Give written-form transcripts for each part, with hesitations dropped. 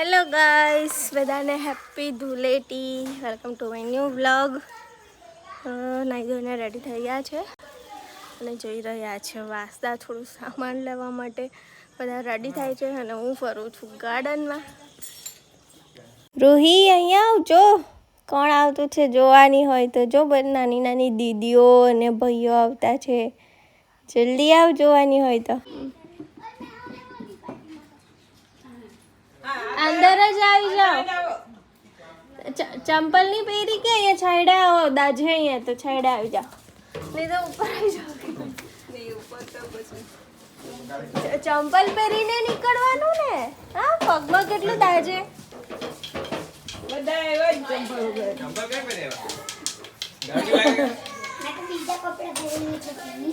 Hello guys, બધાને happy Dhuleti. Welcome to my new vlog. નાઈ ધોઈને રેડી થઈ ગયા છે અને જઈ રહ્યા છે વાસદા થોડું સામાન લેવા માટે. બધા રેડી થાય છે અને હું ફરું છું ગાર્ડનમાં. રૂહી અહીંયા આવજો, કોણ આવતું છે જોવાની હોય તો. જો બધી નાની નાની દીદીઓ અને ભાઈઓ આવતા છે. જલ્દી આવ જોવાની હોય તો. અંદર જ આવી જાઓ. ચંપલ નહીં પહેરી કે અહીંયા છાયડા આવો દાજે, અહીંયા તો છાયડા આવી જાઓ. નહીં તો ઉપર આવી જાઓ. ચંપલ પહેરીને નીકળવાનું ને. હા, પગમાં કેટલું દાજે. બધા એવા જ ચંપલ પહેરે.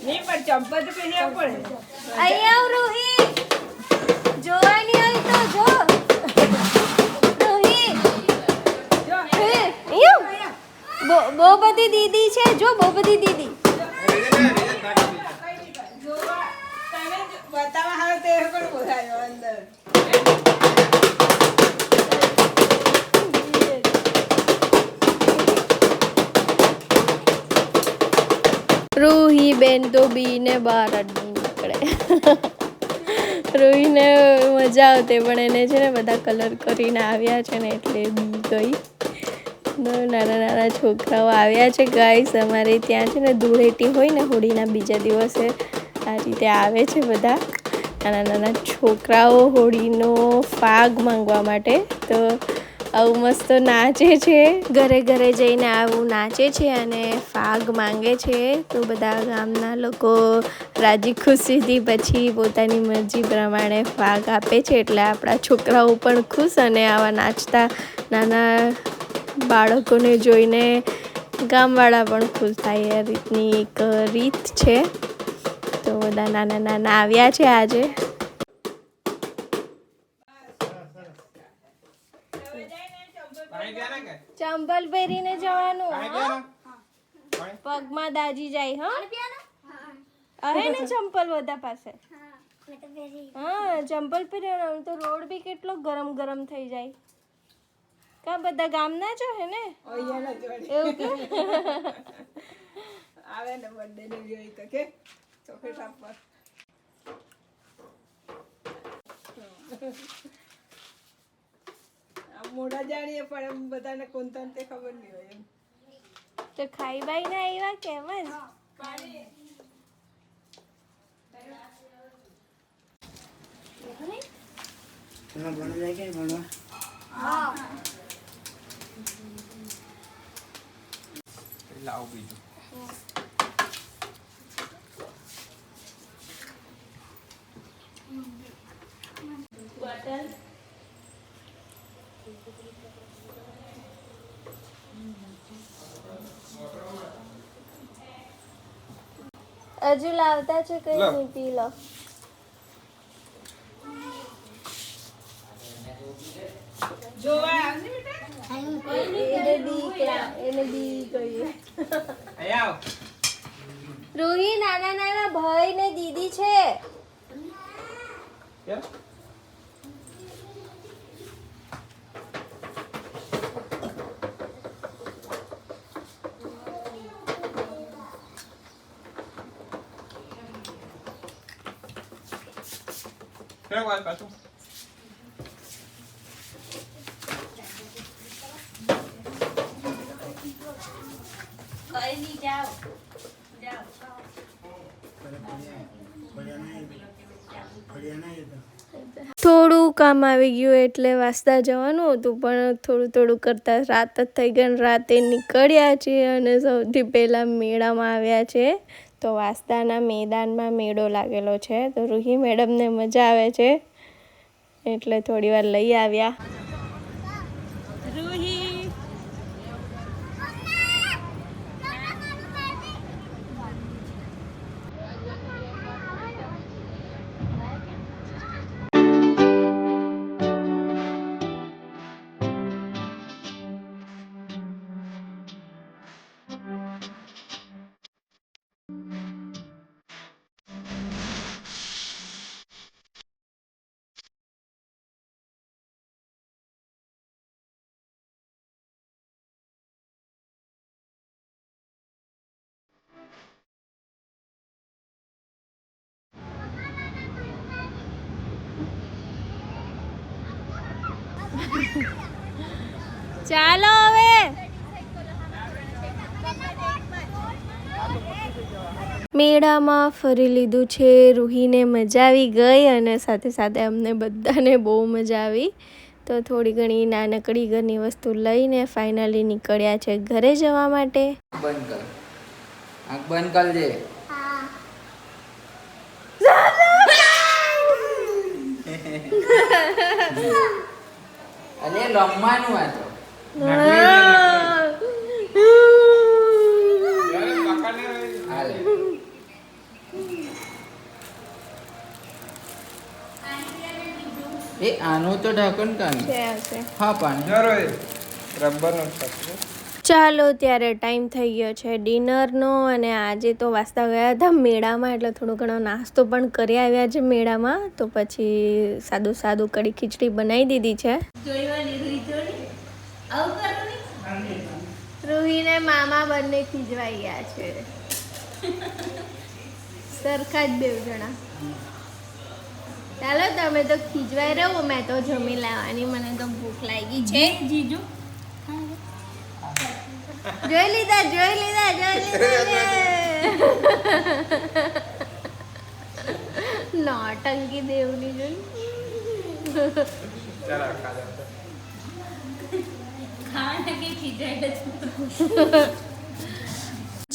નહીં પણ ચંપલ તો પહેર્યા પડે. અહીંયા આવ રૂહી, જોવાની હોય તો જો. બહુ બધી દીદી છે, જો બહુ બધી દીદી. બતાવા હાલ તે પણ બોલાયો અંદર. રૂહી બેન તો બીને બહાર જ નહીં નીકળે. રૂહીને મજા આવતી પણ એને છે ને બધા કલર કરીને આવ્યા છે ને એટલે બી ગઈ. નાના નાના છોકરાઓ આવ્યા છે ગાઈસ. અમારે ત્યાં છે ને ધૂળેટી હોય ને હોળીના બીજા દિવસે આ રીતે આવે છે બધા નાના નાના છોકરાઓ હોળીનો ફાગ માંગવા માટે. તો આવું મસ્ત નાચે છે, ઘરે ઘરે જઈને આવું નાચે છે અને ફાગ માંગે છે. તો બધા ગામના લોકો રાજી ખુશીથી પછી પોતાની મરજી પ્રમાણે ફાગ આપે છે. એટલે આપણા છોકરાઓ પણ ખુશ અને આવા નાચતા નાના બાળકોને જોઈને ગામવાળા પણ ખુશ થાય. એ રીતની એક રીત છે. તો બધા નાના નાના આવ્યા છે આજે. ચંપલ પહેરીને જવાનું. પગમાં દાજી જાય. હા, હે ને ચંપલ બધા પાસે. હા, ચંપલ પહેરવાનું તો રોડ બી કેટલો ગરમ ગરમ થઈ જાય. કા બધા ગામના છો હે ને? એવું કે આવે ને બર્થડે ને જોઈ તો કે ચોકલેટ આપવા. મોઢા જાણીએ પણ એમ બધાને કોણ તે ખબર નહીં હોય એમ. તો ખાઈ બાઈ ના આવ્યા કેમ જ. લાવ બીજું. બોટલ હજુ લાવતા છે કઈ નહીં, પી લો. જોવા આવજે બેટા. એને બી કહીએ. અહીંયા આવ. રૂહી નાના નાના ભાઈ ને દીદી છે. કેમ? કેમ વાત પાછું? કઈ નહીં, જાઓ જાઓ. થોડું કામ આવી ગયું એટલે વાસદા જવાનું હતું પણ થોડું થોડું કરતા રાત જ થઈ ગઈ. રાતે નીકળ્યા છીએ અને સૌથી પહેલાં મેળામાં આવ્યા છે. તો વાસદાના મેદાનમાં મેળો લાગેલો છે. તો રૂહી મેડમને મજા આવે છે એટલે થોડી વાર લઈ આવ્યા. ચાલો હવે મેળામાં ફરી લીધું છે. રૂહીને મજા આવી ગઈ અને સાથે સાથે અમને બધાને બહુ મજા આવી. તો થોડી ઘણી નાનકડી ઘરની વસ્તુ લઈને ફાઇનલી નીકળ્યા છે ઘરે જવા માટે. બંધ કર, આંખ બંધ કરજે. અરે રમવાનું આ તો. હાલે. એ આનું તો ઢાંકણ કામ હા પાણી રબરનો ચાલો ત્યારે ટાઈમ થઈ ગયો છે ડિનરનો અને આજે તો વાસતા ગયા હતા મેળામાં એટલે થોડો ઘણો નાસ્તો પણ કરી આવ્યા છે મેળામાં. તો પછી સાદું સાદું કઢી ખીચડી બનાવી દીધી છે. રૂહીને મામા બંને ખીજવાઈ ગયા છે સરખા જ બે જણા. ચાલો તમે તો ખીજવાઈ રહો, મેં તો જમી લાવવાની, મને તો ભૂખ લાગી છે. જીજુ જોઈ લીધા નોટંકી દેવની જોઈ.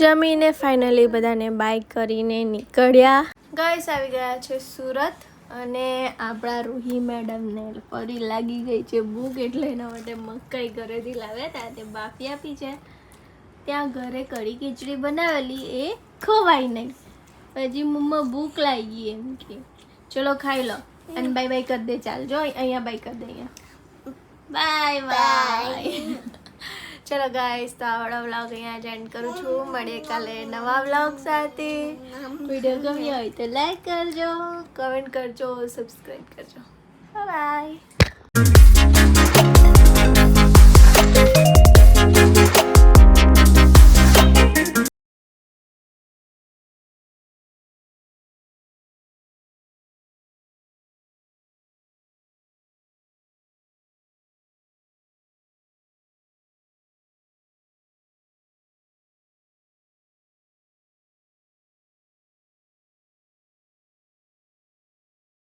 જમીને ફાઇનલી બધાને બાય કરીને નીકળ્યા. ગાઈસ આવી ગયા છે સુરત અને આપણા રૂહી મેડમને ફરી લાગી ગઈ છે ભૂખ એટલે એના માટે મકાઈ ઘરેથી લાવ્યા હતા તે બાફી આપી છે. ત્યાં ઘરે કઢી ખીચડી બનાવેલી એ ખવાય નહીં. પછી મમ્મા ભૂખ લાગી એમ કે ચલો ખાઈ લો અને બાય બાય કરી દે. ચાલ જો અહીંયા બાય કરી દે, અહીંયા બાય બાય. ચલો ગાઈસ તો આવડો વ્લોગ અહીંયા જ એન્ડ કરું છું. મળીએ કાલે નવા વ્લોગ સાથે. વિડીયો ગમ્યો હોય તો લાઈક કરજો, કમેન્ટ કરજો, સબસ્ક્રાઈબ કરજો. બાય.